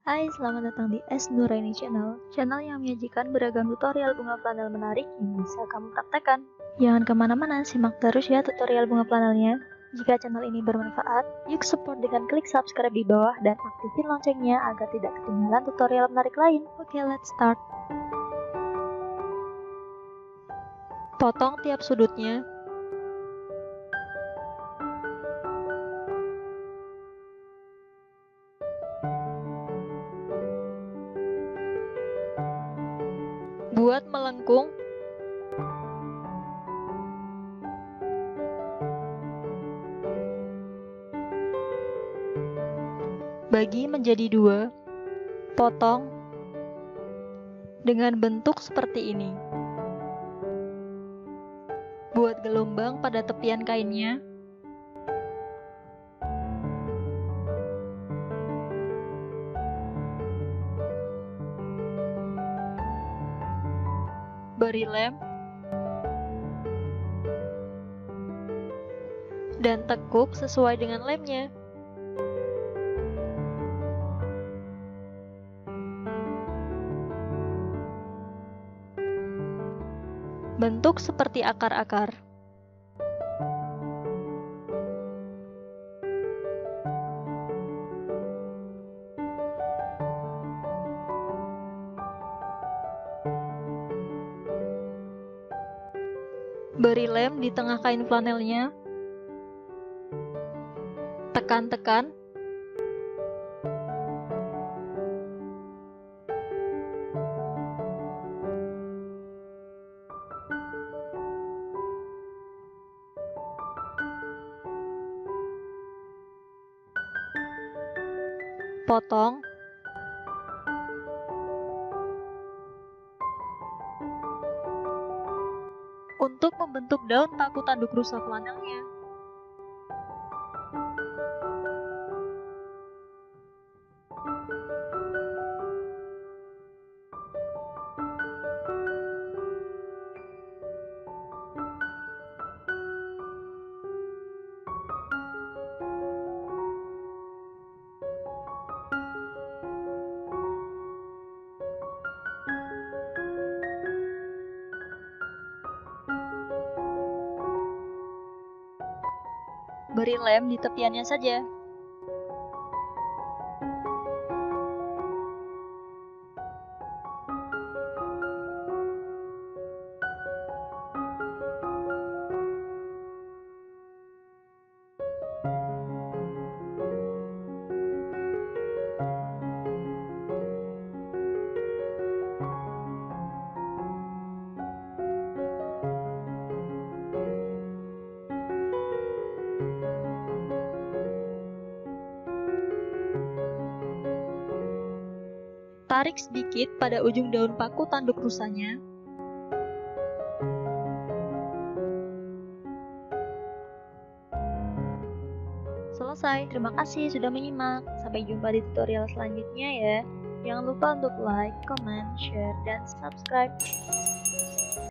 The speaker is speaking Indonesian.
Hai, selamat datang di S Nuraini Channel, channel yang menyajikan beragam tutorial bunga flanel menarik yang bisa kamu praktekkan. Jangan kemana-mana, simak terus ya tutorial bunga flanelnya. Jika channel ini bermanfaat, yuk support dengan klik subscribe di bawah dan aktifin loncengnya agar tidak ketinggalan tutorial menarik lain. Oke, let's start. Potong tiap sudutnya. Buat melengkung. Bagi menjadi dua. Potong dengan bentuk seperti ini. Buat gelombang pada tepian kainnya. Beri lem dan tekuk sesuai dengan lemnya. Bentuk seperti akar-akar. Beri lem di tengah kain flanelnya. Tekan-tekan. Potong. Untuk membentuk daun paku tanduk rusa flanelnya. Beri lem di tepiannya saja. Tarik sedikit pada ujung daun paku tanduk rusanya. Selesai, terima kasih sudah menyimak. Sampai jumpa di tutorial selanjutnya ya. Jangan lupa untuk like, comment, share, dan subscribe.